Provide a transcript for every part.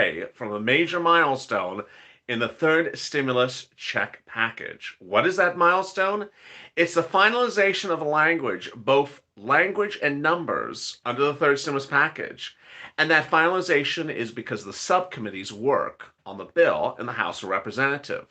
away from a major milestone in the third stimulus check package. What is that milestone? It's the finalization of language, both language and numbers, under the third stimulus package. And that finalization is because of the subcommittee's work on the bill in the House of Representatives.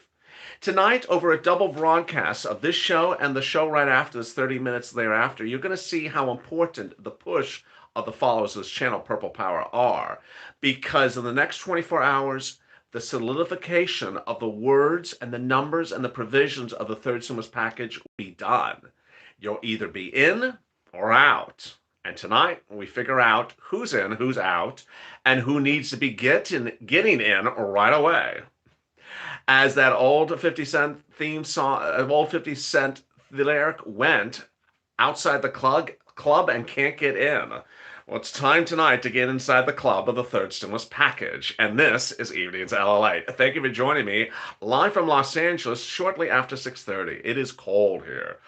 Tonight, over a double broadcast of this show and the show right after this, 30 minutes thereafter, you're going to see how important the push of the followers of this channel, Purple Power, are. Because in the next 24 hours, the solidification of the words and the numbers and the provisions of the third stimulus package will be done. You'll either be in or out. And tonight, we figure out who's in, who's out, and who needs to be getting in right away. As that old 50 Cent theme song, old 50 Cent lyric went, outside the club and can't get in. Well, it's time tonight to get inside the club of the third stimulus package. And this is Evenings LATE. Thank you for joining me live from Los Angeles shortly after 6:30. It is cold here.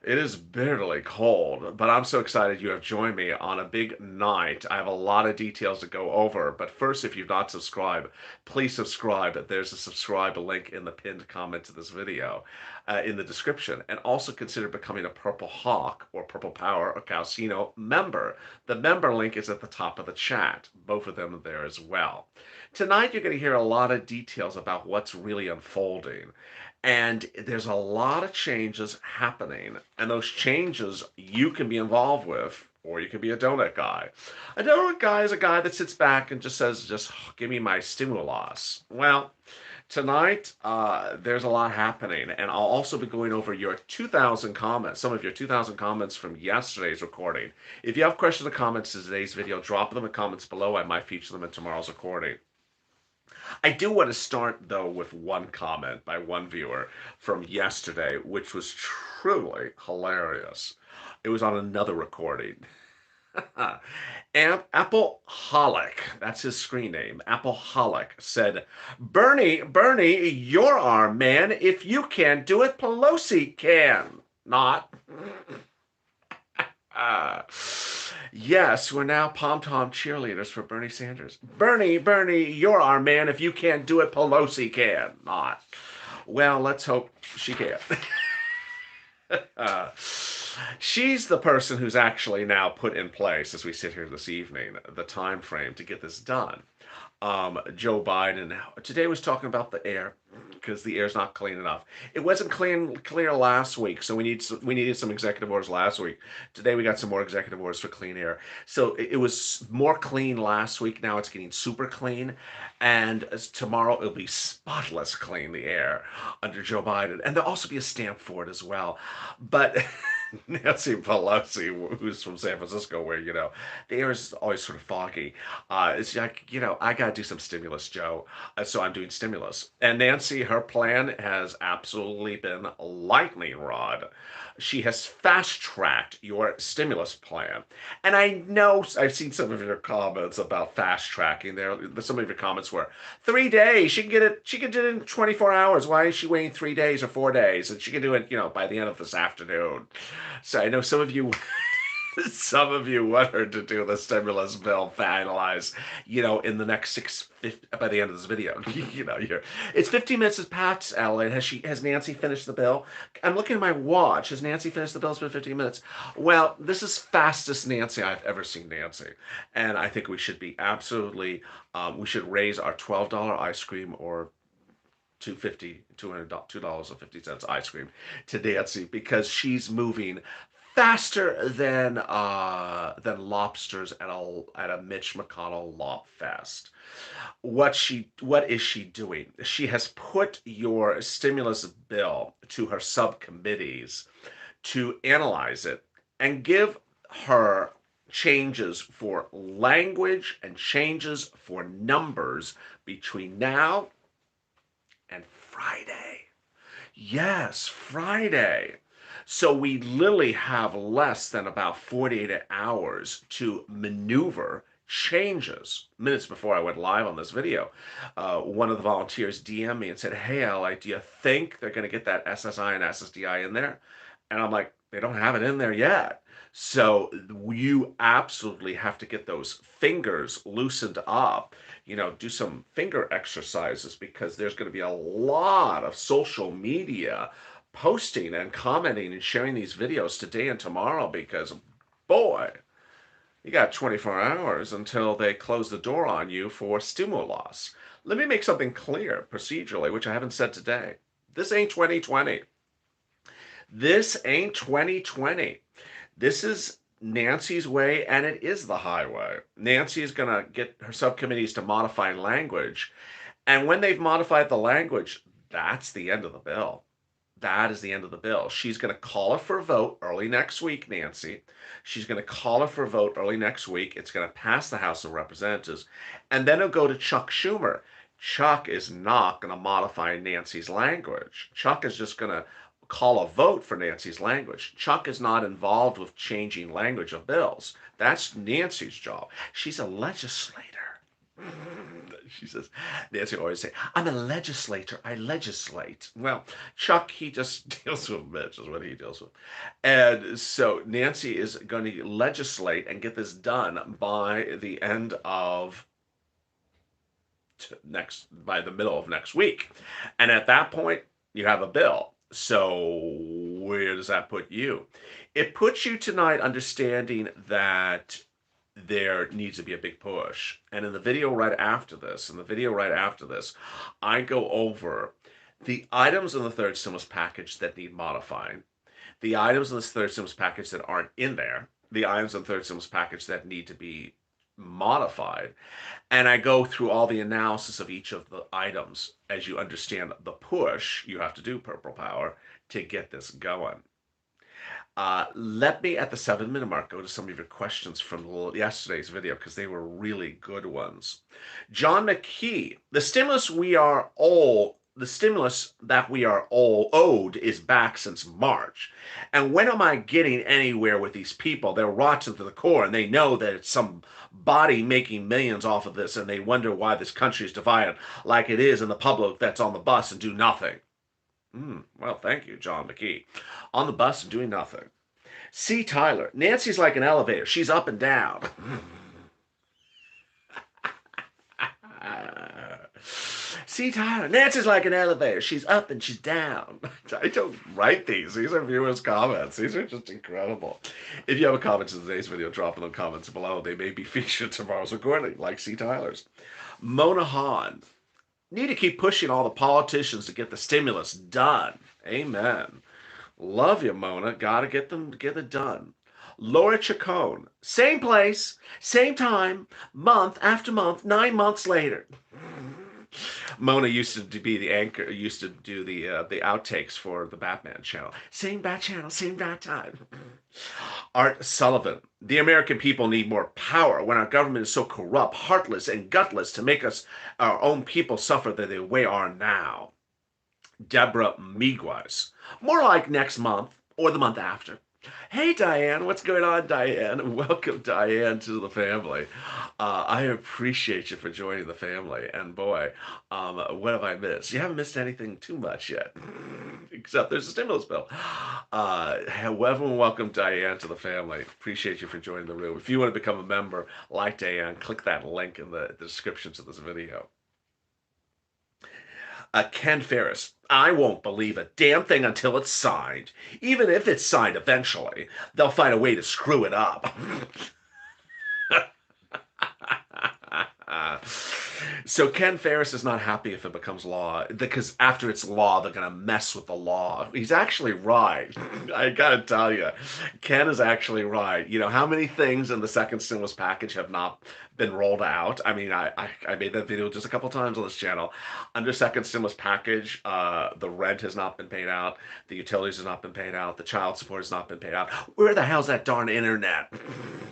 It is bitterly cold, but I'm so excited you have joined me on a big night. I have a lot of details to go over, but first, if you've not subscribed, please subscribe. There's a subscribe link in the pinned comment to this video in the description, and also consider becoming a Purple Hawk or Purple Power or Calcino member. The member link is at the top of the chat. Both of them are there as well. Tonight, you're going to hear a lot of details about what's really unfolding. And there's a lot of changes happening, and those changes you can be involved with, or you can be a donut guy. A donut guy is a guy that sits back and just says, just give me my stimulus. Well, tonight, there's a lot happening, and I'll also be going over your 2,000 comments, some of your 2,000 comments from yesterday's recording. If you have questions or comments to today's video, drop them in the comments below. I might feature them in tomorrow's recording. I do want to start, though, with one comment by one viewer from yesterday, which was truly hilarious. It was on another recording. Appleholic, that's his screen name, Appleholic, said, Bernie, you're our man. If you can't do it, Pelosi can. Not. Yes, we're now pom-tom cheerleaders for Bernie Sanders. Bernie, you're our man. If you can't do it, Pelosi can. Not. Well, let's hope she can. She's the person who's actually now put in place, as we sit here this evening, the time frame to get this done. Joe Biden today was talking about the air because the air's not clean enough. It wasn't clear last week, so we needed some executive orders last week. Today we got some more executive orders for clean air. So it was more clean last week. Now it's getting super clean, and tomorrow it'll be spotless clean, the air under Joe Biden, and there'll also be a stamp for it as well. But Nancy Pelosi, who's from San Francisco, where, the air is always sort of foggy. It's like, I got to do some stimulus, Joe. So I'm doing stimulus. And Nancy, her plan has absolutely been lightning rod. She has fast-tracked your stimulus plan. And I know I've seen some of your comments about fast-tracking there. Some of your comments were, 3 days, she can get it, she can do it in 24 hours. Why is she waiting 3 days or 4 days? And she can do it, by the end of this afternoon. So I know some of you want her to do the stimulus bill finalized, in the next by the end of this video. It's 15 minutes past, Ellen. Has Nancy finished the bill? I'm looking at my watch. Has Nancy finished the bill? It's been 15 minutes. Well, this is fastest Nancy I've ever seen Nancy. And I think we should be absolutely, we should raise our $12 ice cream or $2.50 ice cream to Nancy, because she's moving faster than lobsters at a Mitch McConnell Lob Fest. What is she doing? She has put your stimulus bill to her subcommittees to analyze it and give her changes for language and changes for numbers between now and Friday. Yes, Friday. So we literally have less than about 48 hours to maneuver changes. Minutes before I went live on this video, one of the volunteers DM'd me and said, hey, Ally, do you think they're going to get that SSI and SSDI in there? And I'm like, they don't have it in there yet. So you absolutely have to get those fingers loosened up, do some finger exercises because there's going to be a lot of social media posting and commenting and sharing these videos today and tomorrow because, boy, you got 24 hours until they close the door on you for stimulus. Let me make something clear procedurally, which I haven't said today. This ain't 2020. This ain't 2020. This is Nancy's way, and it is the highway. Nancy is going to get her subcommittees to modify language. And when they've modified the language, that's the end of the bill. That is the end of the bill. She's going to call it for a vote early next week, Nancy. She's going to call it for a vote early next week. It's going to pass the House of Representatives. And then it'll go to Chuck Schumer. Chuck is not going to modify Nancy's language. Chuck is just going to call a vote for Nancy's language. Chuck is not involved with changing language of bills. That's Nancy's job. She's a legislator. She says, Nancy always say, I'm a legislator. I legislate. Well, Chuck, he just deals with bitch is what he deals with. And so Nancy is going to legislate and get this done by the end of by the middle of next week. And at that point, you have a bill. So where does that put you? It puts you tonight understanding that there needs to be a big push. And in the video right after this, I go over the items in the third stimulus package that need modifying, the items in this third stimulus package that aren't in there, the items in the third stimulus package that need to be modified. And I go through all the analysis of each of the items as you understand the push you have to do, Purple Power, to get this going. Let me, at the 7-minute mark, go to some of your questions from yesterday's video because they were really good ones. John McKee, the stimulus that we are all owed is back since March. And when am I getting anywhere with these people? They're rotten to the core, and they know that it's some body making millions off of this, and they wonder why this country is divided like it is, and the public that's on the bus and do nothing. Well, thank you, John McKee. On the bus and doing nothing. C. Tyler, Nancy's like an elevator. She's up and down. C. Tyler, Nancy's like an elevator. She's up and she's down. I don't write these. These are viewers' comments. These are just incredible. If you have a comment to today's video, drop in the comments below. They may be featured tomorrow's recording, like C. Tyler's. Mona Hahn, need to keep pushing all the politicians to get the stimulus done. Amen. Love you, Mona. Gotta get it done. Laura Chacon, same place, same time, month after month, 9 months later. Mona used to be the anchor, used to do the outtakes for the Batman channel. Same bat channel, same bat time. Art Sullivan, the American people need more power when our government is so corrupt, heartless, and gutless to make us, our own people, suffer the way we are now. Deborah Miguez, more like next month or the month after. Hey, Diane, what's going on, Diane? Welcome, Diane, to the family. I appreciate you for joining the family. And boy, what have I missed? You haven't missed anything too much yet, except there's a stimulus bill. Welcome, Diane, to the family. Appreciate you for joining the room. If you want to become a member like Diane, click that link in the description to this video. Ken Ferris, I won't believe a damn thing until it's signed. Even if it's signed eventually, they'll find a way to screw it up. So Ken Ferris is not happy if it becomes law, because after it's law, they're going to mess with the law. He's actually right. I got to tell you, Ken is actually right. You know, how many things in the second stimulus package have not been rolled out? I mean, I made that video just a couple times on this channel. Under second stimulus package, the rent has not been paid out, the utilities have not been paid out, the child support has not been paid out. Where the hell's that darn internet?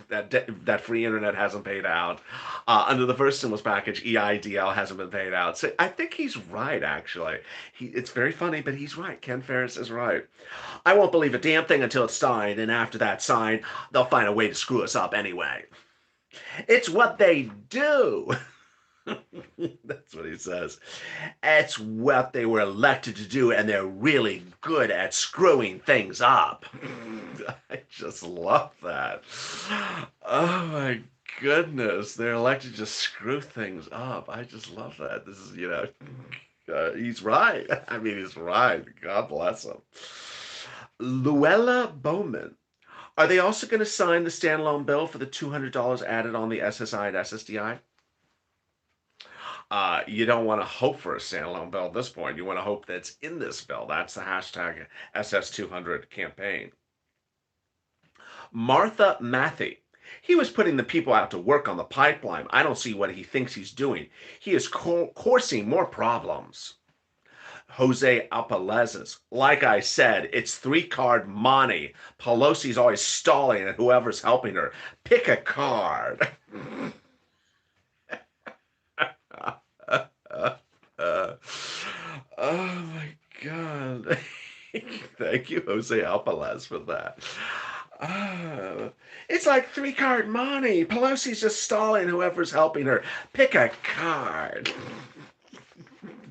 That free internet hasn't paid out. Under the first stimulus package, EIDL hasn't been paid out. So I think he's right, actually. It's very funny, but he's right. Ken Ferris is right. I won't believe a damn thing until it's signed, and after that's signed, they'll find a way to screw us up anyway. It's what they do. That's what he says. It's what they were elected to do, and they're really good at screwing things up. I just love that. Oh my goodness, they're elected to just screw things up. I just love that. This is, he's right. I mean, he's right. God bless him. Luella Bowman. Are they also going to sign the standalone bill for the $200 added on the SSI and SSDI? You don't want to hope for a standalone bill at this point. You want to hope that's in this bill. That's the hashtag SS200 campaign. Martha Matthey. He was putting the people out to work on the pipeline. I don't see what he thinks he's doing. He is coursing more problems. Jose Alpalez's. Like I said, it's three-card money. Pelosi's always stalling at whoever's helping her. Pick a card. Oh my God. Thank you, Jose Alpalez, for that. It's like three-card money. Pelosi's just stalling whoever's helping her. Pick a card.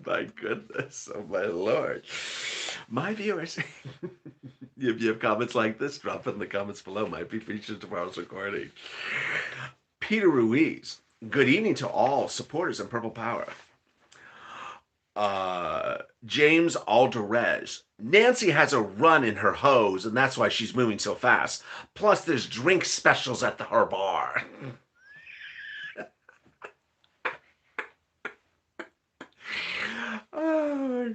My goodness, oh my Lord. My viewers, if you have comments like this, drop it in the comments below. Might be featured in tomorrow's recording. Peter Ruiz. Good evening to all supporters in Purple Power. James Alderez. Nancy has a run in her hose, and that's why she's moving so fast. Plus, there's drink specials at her bar. Oh,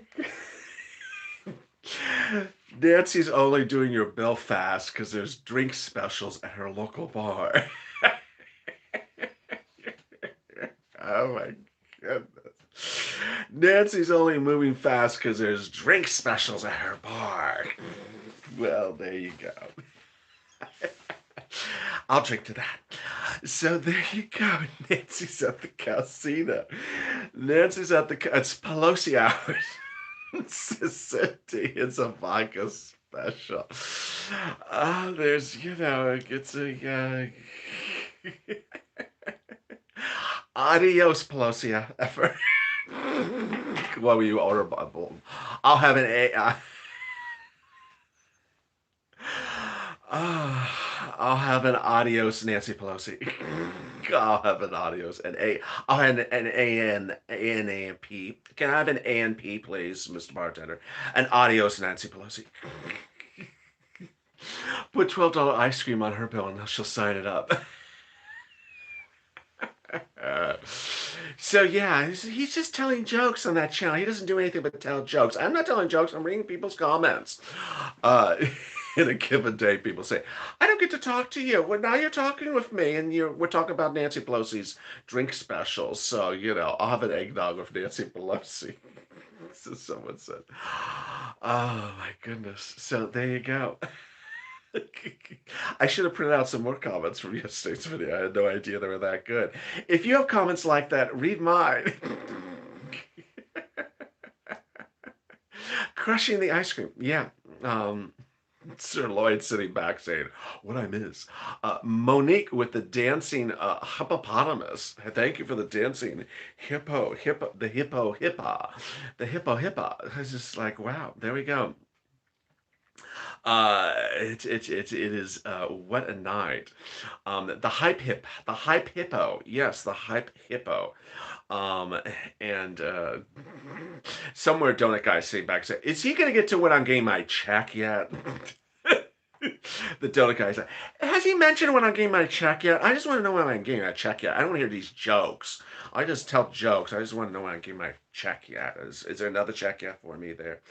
Nancy's only doing your bill fast because there's drink specials at her local bar. Oh my goodness. Nancy's only moving fast because there's drink specials at her bar. Well, there you go. I'll drink to that. So there you go. Nancy's at the casino. Nancy's at the... It's Pelosi hours. It's a vodka special. There's, it's a... Adios, Pelosi. Ever. What will you order? I'll have an A. I'll have an adios, Nancy Pelosi. I'll have an adios and A. I'll have an A and P. Can I have an A and P, please, Mr. Bartender? An adios, Nancy Pelosi. Put $12 ice cream on her bill and she'll sign it up. So yeah, he's just telling jokes on that channel. He doesn't do anything but tell jokes. I'm not telling jokes. I'm reading people's comments. In a given day, people say, I don't get to talk to you. Well, now you're talking with me, and we're talking about Nancy Pelosi's drink specials. So, I'll have an eggnog with Nancy Pelosi. So someone said. Oh, my goodness. So there you go. I should have printed out some more comments from yesterday's video. I had no idea they were that good. If you have comments like that, read mine. Crushing the ice cream. Yeah. Sir Lloyd sitting back saying, what I miss. Monique with the dancing hippopotamus. Thank you for the dancing hippo. The hippo. It's just like, wow, there we go. It is what a night. The hype hippo. Yes, the hype hippo. And somewhere Donut Guy sitting back say, is he gonna get to when I'm getting my check yet? The Donut Guy said, has he mentioned when I'm getting my check yet? I just want to know when I'm getting my check yet. I don't want to hear these jokes. I just tell jokes. I just want to know when I'm getting my check yet. Is there another check yet for me there?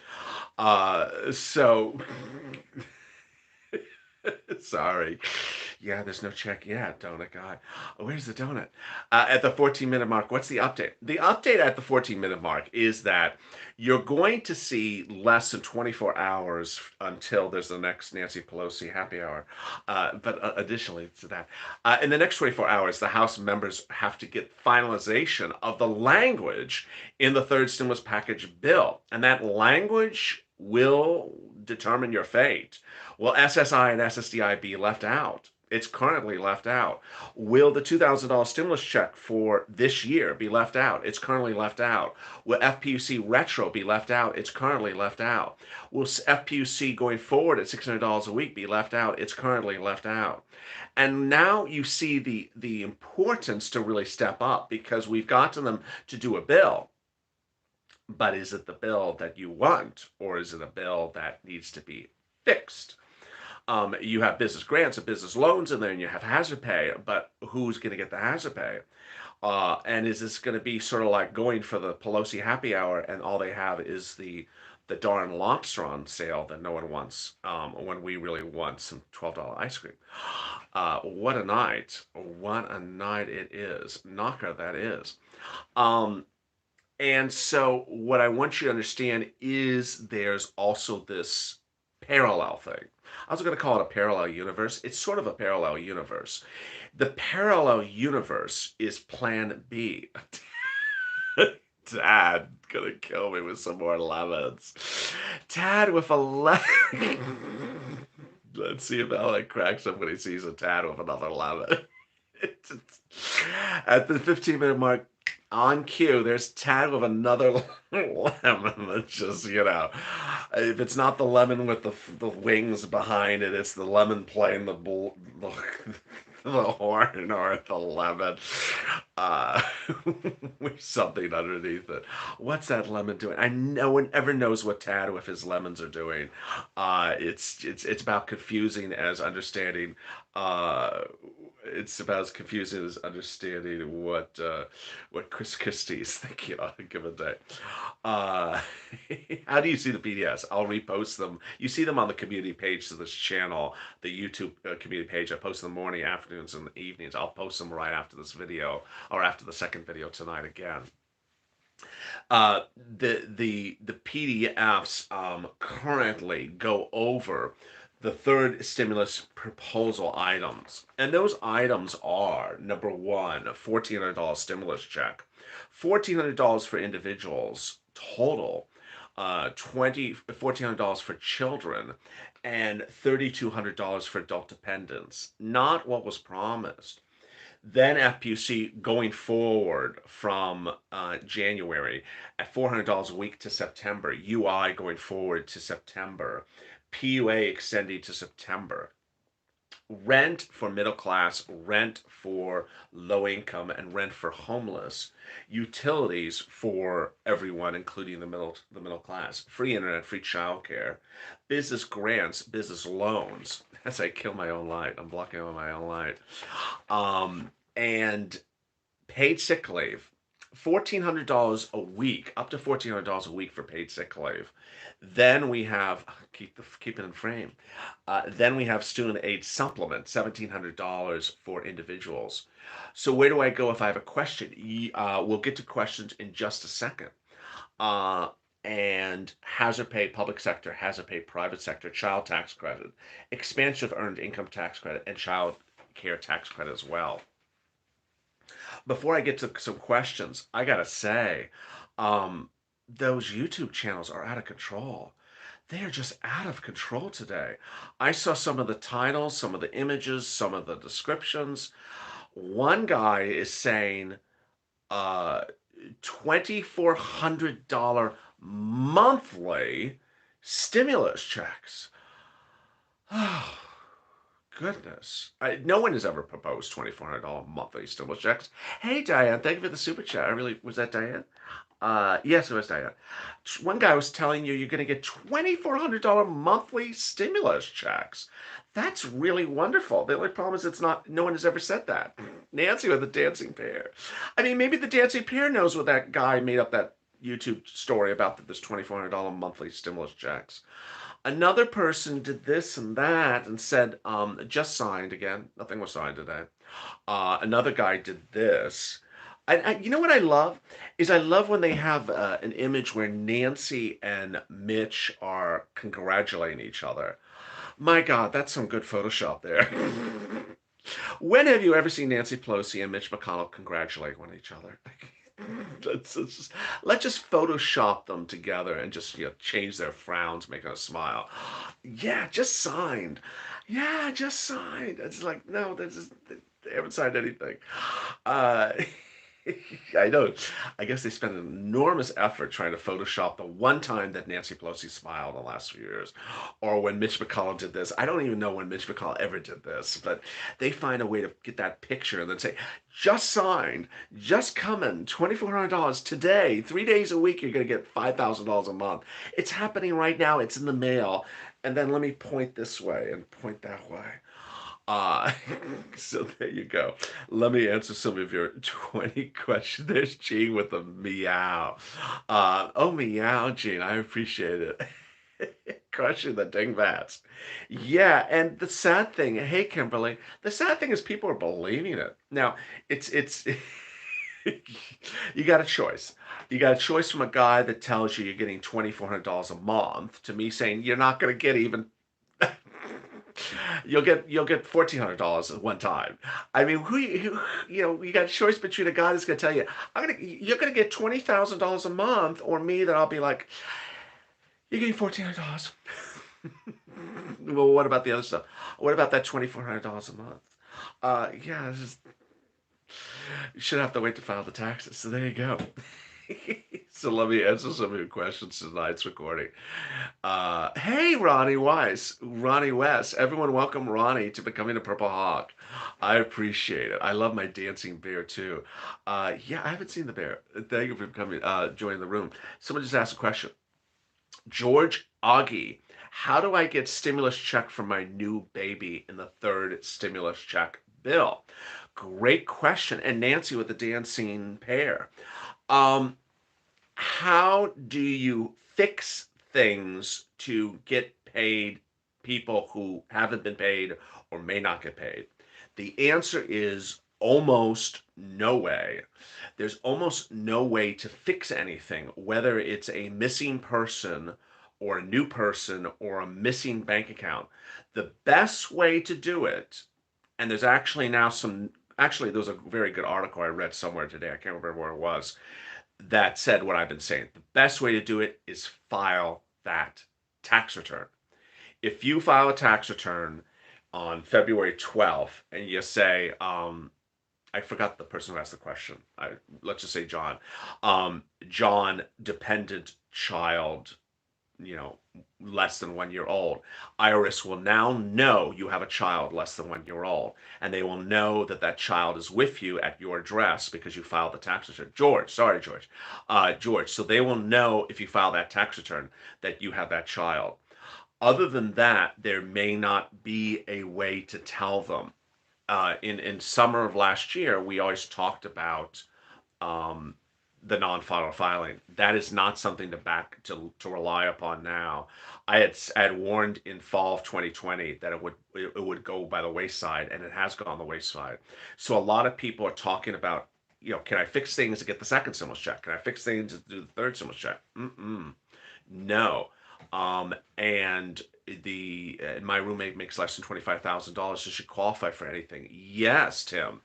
So sorry. Yeah, there's no check yet, Donut Guy. Where's the donut? At the 14-minute mark, what's the update? The update at the 14-minute mark is that you're going to see less than 24 hours until there's the next Nancy Pelosi happy hour. But additionally to that, in the next 24 hours, the House members have to get finalization of the language in the third stimulus package bill. And that language will determine your fate. Will SSI and SSDI be left out? It's currently left out. Will the $2,000 stimulus check for this year be left out? It's currently left out. Will FPUC retro be left out? It's currently left out. Will FPUC going forward at $600 a week be left out? It's currently left out. And now you see the importance to really step up, because we've gotten them to do a bill. But is it the bill that you want, or is it a bill that needs to be fixed? You have business grants and business loans in there, and you have hazard pay, but who's going to get the hazard pay? And is this going to be sort of like going for the Pelosi happy hour, and all they have is the darn lobster on sale that no one wants, when we really want some $12 ice cream? What a night! What a night it is! Knocker that is. Um, and so, what I want you to understand is there's also this parallel thing. I was going to call it a parallel universe. It's sort of a parallel universe. The parallel universe is Plan B. Dad gonna kill me with some more lemons. Tad with a lemon. Let's see if Alex cracks up when he sees a Tad with another lemon. At the 15-minute mark, on cue, there's Tad with another lemon. That's just, if it's not the lemon with the wings behind it, it's the lemon playing the horn, or the lemon uh, with something underneath it. What's that lemon doing? No one ever knows what Tad with his lemons are doing. It's about confusing as understanding. It's about as confusing as understanding what Chris Christie is thinking on a given day. Uh, how do you see the PDFs? I'll repost them. You see them on the community page to this channel, the YouTube community page. I post in the morning, afternoons, and evenings. I'll post them right after this video, or after the second video tonight again. Uh, the PDFs currently go over the third stimulus proposal items. And those items are, number one, a $1,400 stimulus check, $1,400 for individuals total, $1,400 for children, and $3,200 for adult dependents. Not what was promised. Then FPUC going forward from January at $400 a week to September. UI going forward to September. PUA extending to September. Rent for middle class, rent for low income, and rent for homeless. Utilities for everyone, including the middle class. Free internet, free childcare. Business grants, business loans. As I kill my own light. I'm blocking on my own light. And paid sick leave. $1,400 a week, up to $1,400 a week for paid sick leave. Then we have, keep it in frame. Then we have student aid supplement, $1,700 for individuals. So where do I go if I have a question? We'll get to questions in just a second. And hazard pay, public sector, hazard pay, private sector, child tax credit, expansion of earned income tax credit, and child care tax credit as well. Before I get to some questions, I gotta say, those YouTube channels are out of control. They are just out of control today. I saw some of the titles, some of the images, some of the descriptions. One guy is saying $2,400 monthly stimulus checks. Oh, goodness. No one has ever proposed $2,400 monthly stimulus checks. Hey, Diane, thank you for the super chat. Was that Diane? Yes, it was Diane. One guy was telling you're going to get $2,400 monthly stimulus checks. That's really wonderful. The only problem is no one has ever said that. Nancy with the dancing pear. I mean, maybe the dancing pear knows what that guy made up that YouTube story about this $2,400 monthly stimulus checks. Another person did this and that and said, just signed again. Nothing was signed today. Another guy did this. You know what I love? I love when they have an image where Nancy and Mitch are congratulating each other. My God, that's some good Photoshop there. When have you ever seen Nancy Pelosi and Mitch McConnell congratulate one each other? Let's just Photoshop them together and just change their frowns, make them smile. Yeah, just signed. Yeah, just signed. It's like, no, they haven't signed anything. Uh, I know. I guess they spent an enormous effort trying to Photoshop the one time that Nancy Pelosi smiled in the last few years, or when Mitch McConnell did this. I don't even know when Mitch McConnell ever did this, but they find a way to get that picture and then say, just signed, just coming, $2,400 today, 3 days a week, you're going to get $5,000 a month. It's happening right now. It's in the mail. And then let me point this way and point that way. Uh, so there you go. Let me answer some of your 20 questions. There's Gene with a meow. Oh, meow, Gene. I appreciate it. Crushing the dingbats. Yeah, and the sad thing, hey, Kimberly, the sad thing is people are believing it. Now, it's you got a choice. You got a choice from a guy that tells you you're getting $2,400 a month to me saying you're not going to get even you'll get $1,400 at one time. I mean, you got a choice between a guy that's going to tell you you're going to get $20,000 a month, or me that I'll be like you're getting $1,400. Well, what about the other stuff? What about that $2,400 a month? Yeah, you should have to wait to file the taxes. So there you go. So let me answer some of your questions tonight's recording. Hey, Ronnie West. Everyone welcome Ronnie to becoming a Purple Hawk. I appreciate it. I love my dancing bear too. Yeah, I haven't seen the bear. Thank you for coming, joining the room. Someone just asked a question. George Augie, how do I get stimulus check for my new baby in the third stimulus check bill? Great question. And Nancy with the dancing pair. Um, how do you fix things to get paid people who haven't been paid or may not get paid? The answer is almost no way. There's almost no way to fix anything, whether it's a missing person or a new person or a missing bank account. The best way to do it, and there's actually now actually, there was a very good article I read somewhere today. I can't remember where it was that said what I've been saying. The best way to do it is file that tax return. If you file a tax return on February 12th and you say, I forgot the person who asked the question. Let's just say John. John, dependent child, you know, less than 1 year old. IRS will now know you have a child less than 1 year old, and they will know that that child is with you at your address because you filed the tax return. George. So they will know if you file that tax return that you have that child. Other than that, there may not be a way to tell them. In summer of last year, we always talked about um, the non-final filing. That is not something to rely upon now. I had warned in fall of 2020 that it would go by the wayside, and it has gone the wayside. So a lot of people are talking about, can I fix things to get the second stimulus check? Can I fix things to do the third stimulus check? Mm-mm. No. And my roommate makes less than $25,000. Does she qualify for anything? Yes, Tim.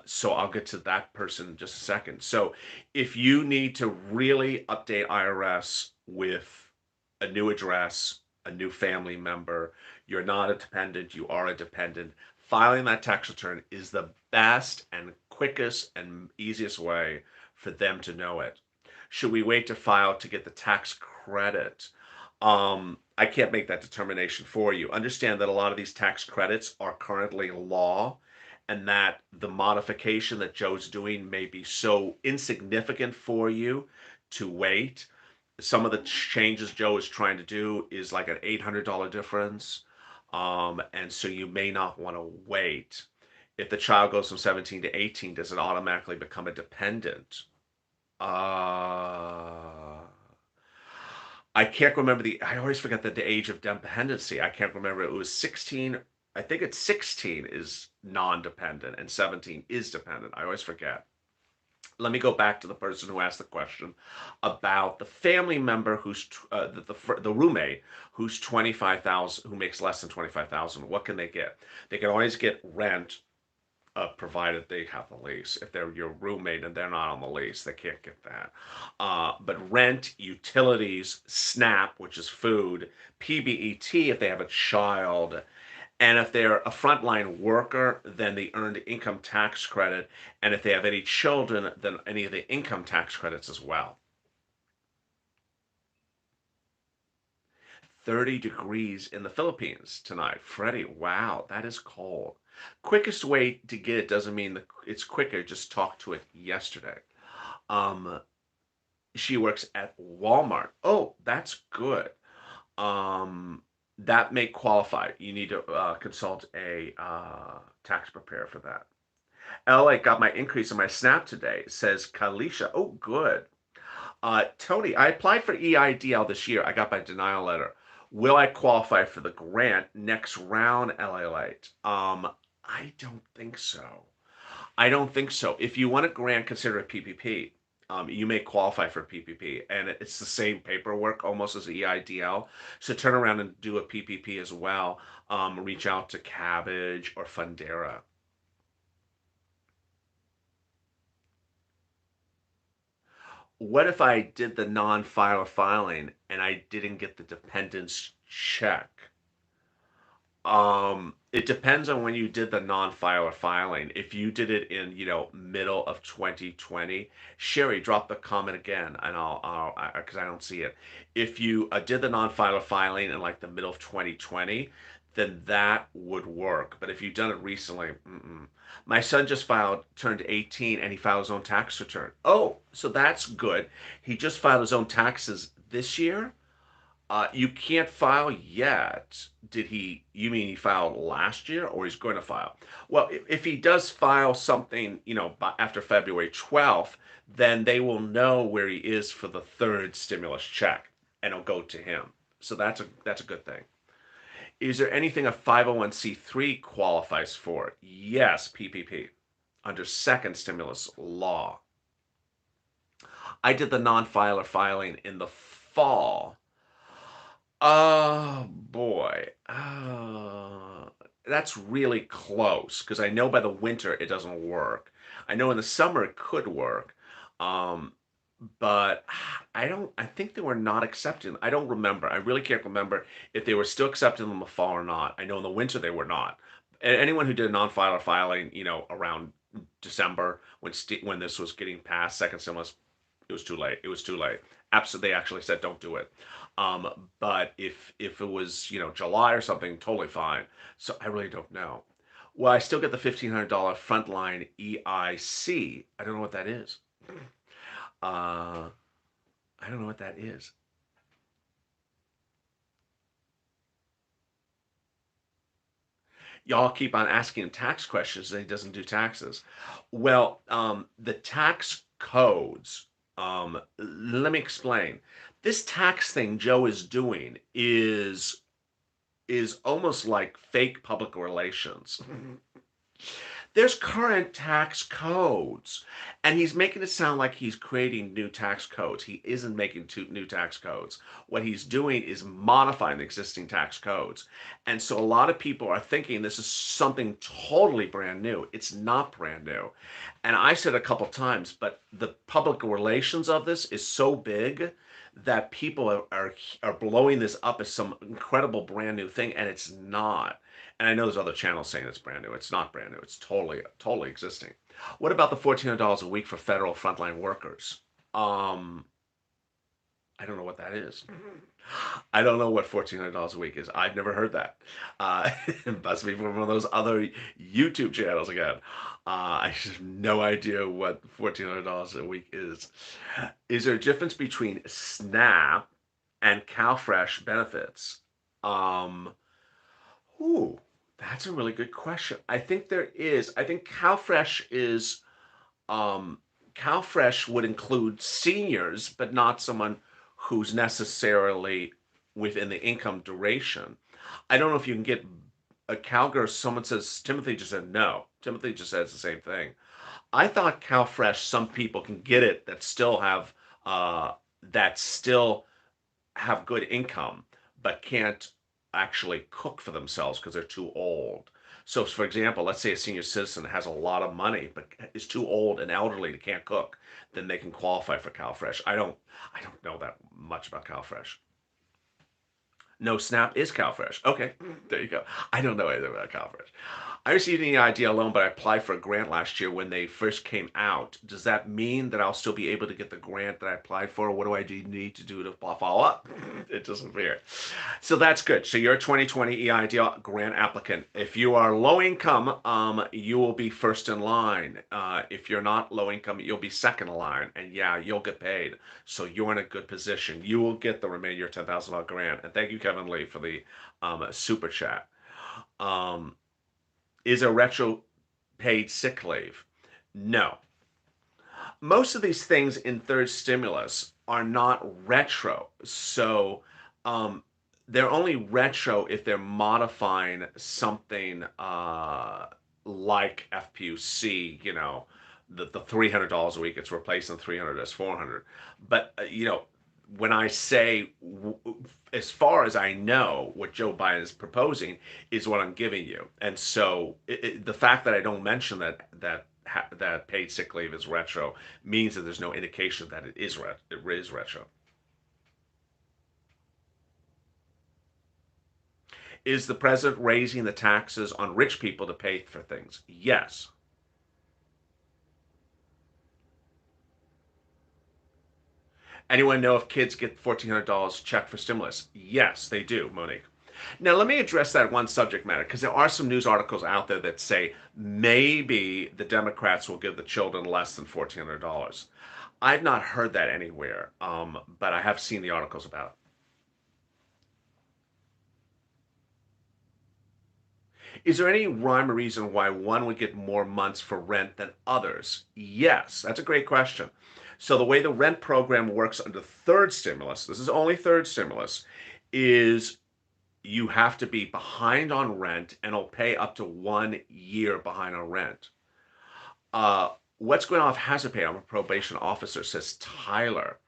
So I'll get to that person in just a second. So if you need to really update IRS with a new address, a new family member, you're not a dependent, you are a dependent, filing that tax return is the best and quickest and easiest way for them to know it. Should we wait to file to get the tax credit? I can't make that determination for you. Understand that a lot of these tax credits are currently law, and that the modification that Joe's doing may be so insignificant for you to wait. Some of the changes Joe is trying to do is like an $800 difference. And so you may not want to wait. If the child goes from 17 to 18, does it automatically become a dependent? I can't remember I always forget the age of dependency. I can't remember. It was 16. I think it's 16 is non-dependent and 17 is dependent. I always forget. Let me go back to the person who asked the question about the family member the roommate who's 25,000, who makes less than 25,000. What can they get? They can always get rent, provided they have the lease. If they're your roommate and they're not on the lease, they can't get that. But rent, utilities, SNAP, which is food, PBET if they have a child, And if they're a frontline worker, then the earned income tax credit. And if they have any children, then any of the income tax credits as well. 30 degrees in the Philippines tonight. Freddie, wow, that is cold. Quickest way to get it doesn't mean that it's quicker. Just talked to it yesterday. Um, she works at Walmart. Oh, that's good. Um, that may qualify. You need to consult a tax preparer for that. LA got my increase in my SNAP today, says Kalisha. Oh, good. Tony, I applied for EIDL this year. I got my denial letter. Will I qualify for the grant next round, LA Light? I don't think so. I don't think so. If you want a grant, consider it PPP. You may qualify for PPP, and it's the same paperwork almost as EIDL. So turn around and do a PPP as well. Reach out to Cabbage or Fundera. What if I did the non-filer filing and I didn't get the dependents check? It depends on when you did the non-filer filing. If you did it in, middle of 2020, Sherry, drop the comment again, and because I don't see it. If you did the non-filer filing in like the middle of 2020, then that would work. But if you've done it recently, mm-mm. My son just turned 18, and he filed his own tax return. Oh, so that's good. He just filed his own taxes this year. You can't file yet. You mean he filed last year or he's going to file? Well, if he does file something, after February 12th, then they will know where he is for the third stimulus check and it'll go to him. So that's a good thing. Is there anything a 501c3 qualifies for? Yes, PPP under second stimulus law. I did the non-filer filing in the fall. Oh boy. That's really close because I know by the winter it doesn't work. I know in the summer it could work. Um, but I think they were not accepting. I don't remember. I really can't remember if they were still accepting them in the fall or not. I know in the winter they were not. Anyone who did a non-filer filing, around December when this was getting passed, second stimulus, it was too late. It was too late. Absolutely, they actually said don't do it. But if it was July or something, totally fine. So I really don't know. Well, I still get the $1,500 frontline EIC. I don't know what that is. Uh, I don't know what that is. Y'all keep on asking him tax questions and he doesn't do taxes. Well, the tax codes, let me explain. This tax thing Joe is doing is almost like fake public relations. There's current tax codes, and he's making it sound like he's creating new tax codes. He isn't making new tax codes. What he's doing is modifying the existing tax codes. And so a lot of people are thinking this is something totally brand new. It's not brand new. And I said a couple times, but the public relations of this is so big that people are blowing this up as some incredible brand new thing, and it's not. And I know there's other channels saying it's brand new. It's not brand new. It's totally existing. What about the $1,400 a week for federal frontline workers? Um, I don't know what that is. I don't know what $1,400 a week is. I've never heard that. It must be from one of those other YouTube channels again. I have no idea what $1,400 a week is. Is there a difference between SNAP and CalFresh benefits? Um, Ooh, that's a really good question. I think there is. I think um CalFresh would include seniors, but not someone who's necessarily within the income duration. I don't know if you can get a CalGER. Someone says Timothy just said no. Timothy just says the same thing. I thought CalFresh, some people can get it uh that still have good income but can't actually cook for themselves because they're too old. So, for example, let's say a senior citizen has a lot of money but is too old and elderly and can't cook, then they can qualify for CalFresh. I don't know that much about CalFresh. No, Snap is CalFresh. Okay, there you go. I don't know anything about CalFresh. I received an idea loan, but I applied for a grant last year when they first came out. Does that mean that I'll still be able to get the grant that I applied for? What do I need to do to follow up? It disappeared. So that's good. So you're a 2020 EIDL grant applicant. If you are low income, you will be first in line. If you're not low income, you'll be second in line. And yeah, you'll get paid. So you're in a good position. You will get the remainder of your $10,000 grant. And thank you, Kevin Lee, for the super chat. Um, is a retro paid sick leave? No. Most of these things in third stimulus are not retro. So um, they're only retro if they're modifying something like FPUC, the $300 a week, it's replacing 300 as 400. But, when I say, as far as I know, what Joe Biden is proposing is what I'm giving you. And so the fact that I don't mention that paid sick leave is retro means that there's no indication that it is retro. Is the president raising the taxes on rich people to pay for things? Yes. Anyone know if kids get $1,400 check for stimulus? Yes, they do, Monique. Now, let me address that one subject matter because there are some news articles out there that say maybe the Democrats will give the children less than $1,400. I've not heard that anywhere, but I have seen the articles about it. Is there any rhyme or reason why one would get more months for rent than others? Yes, that's a great question. So the way the rent program works under third stimulus, this is only third stimulus, is you have to be behind on rent and it'll pay up to 1 year behind on rent. What's going on with hazard pay? I'm a probation officer, says Tyler.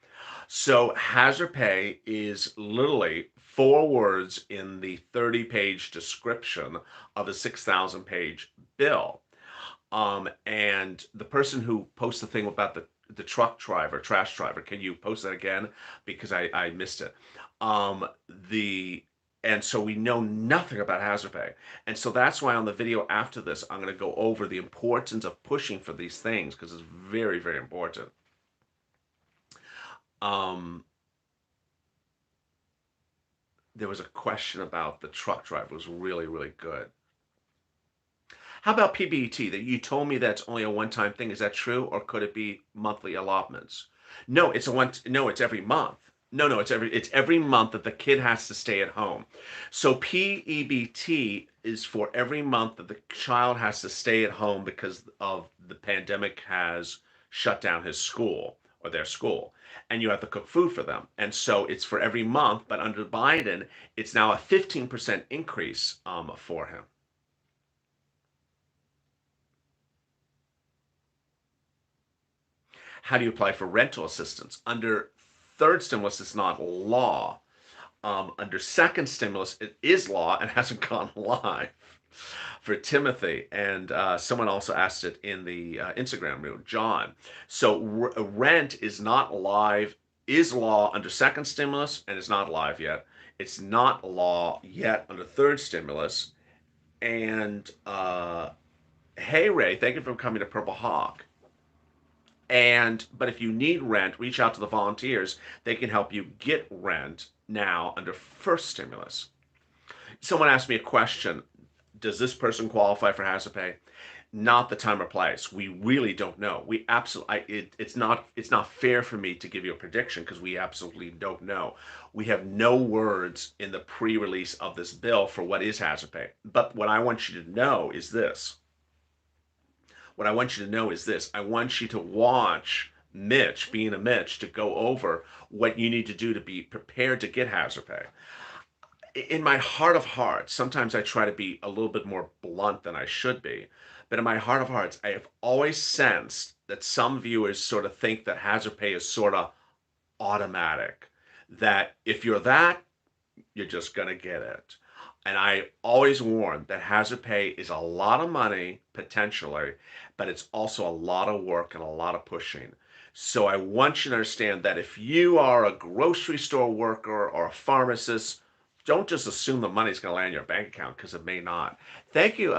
So hazard pay is literally 4 words in the 30-page description of a 6,000-page bill. And the person who posts the thing about the truck driver, trash driver, can you post that again? Because I missed it. The and so we know nothing about hazard pay. And so that's why on the video after this, I'm going to go over the importance of pushing for these things because it's very, very important. Um, there was a question about the truck driver. It was really, really good. How about PBT? That you told me that's only a one-time thing. Is that true, or could it be monthly allotments? No, it's a one. No, it's every month. No, it's every month that the kid has to stay at home. So PEBT is for every month that the child has to stay at home because of the pandemic has shut down his school or their school, and you have to cook food for them. And so it's for every month. But under Biden, it's now a 15% increase for him. How do you apply for rental assistance? Under third stimulus, it's not law. Under second stimulus, it is law and hasn't gone live for Timothy. And someone also asked it in the Instagram room, John. So rent is not live, is law under second stimulus, and it's not live yet. It's not law yet under third stimulus. And hey, Ray, thank you for coming to Purple Hawk. But if you need rent, reach out to the volunteers. They can help you get rent now under first stimulus. Someone asked me a question. Does this person qualify for hazard pay? Not the time or place. We really don't know. We absolutely it's not fair for me to give you a prediction because we absolutely don't know. We have no words in the pre-release of this bill for what is hazard pay. But what I want you to know is this. What I want you to know is this. I want you to watch Mitch, being a Mitch, to go over what you need to do to be prepared to get hazard pay. In my heart of hearts, sometimes I try to be a little bit more blunt than I should be, but in my heart of hearts, I have always sensed that some viewers sort of think that hazard pay is sort of automatic, that if you're that, you're just going to get it. And I always warn that hazard pay is a lot of money, potentially, but it's also a lot of work and a lot of pushing. So I want you to understand that if you are a grocery store worker or a pharmacist, don't just assume the money's going to land in your bank account because it may not. Thank you,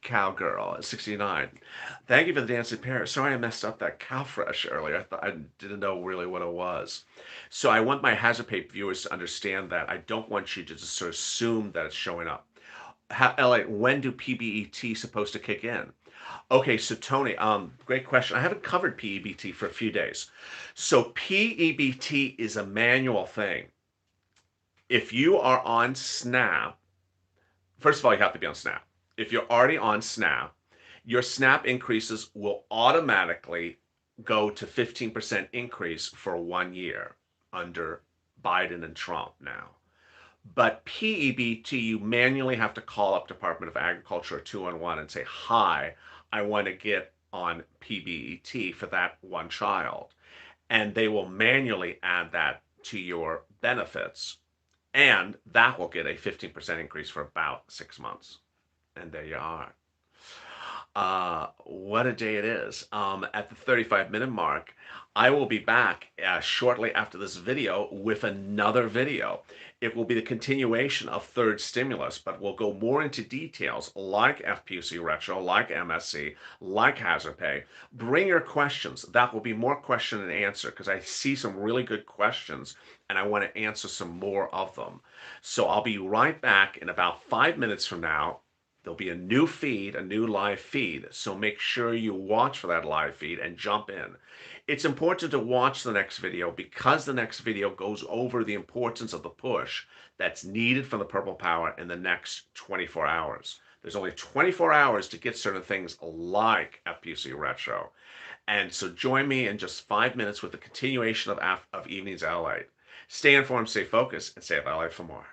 Cowgirl at 69. Thank you for the dancing parrot. Sorry I messed up that cow fresh earlier. I thought I didn't know really what it was. So I want my hazard pay viewers to understand that I don't want you to just sort of assume that it's showing up. Elliot, when do PBET supposed to kick in? Okay, so Tony, great question. I haven't covered PEBT for a few days. So PEBT is a manual thing. If you are on Snap, first of all, you have to be on Snap. If you're already on Snap, your Snap increases will automatically go to 15% increase for 1 year under Biden and Trump now. But PEBT, you manually have to call up Department of Agriculture or 211 and say, hi, I want to get on PBET for that one child. And they will manually add that to your benefits. And that will get a 15% increase for about 6 months. And there you are. What a day it is. At the 35-minute mark, I will be back shortly after this video with another video. It will be the continuation of third stimulus, but we'll go more into details like FPUC retro, like MSC, like hazard pay. Bring your questions. That will be more question and answer because I see some really good questions and I want to answer some more of them. So I'll be right back in about 5 minutes from now. There'll be a new feed, a new live feed. So make sure you watch for that live feed and jump in. It's important to watch the next video because the next video goes over the importance of the push that's needed for the purple power in the next 24 hours. There's only 24 hours to get certain things like FPC Retro. And so join me in just 5 minutes with the continuation of Evenings LA. Stay informed, stay focused, and stay at LA for more.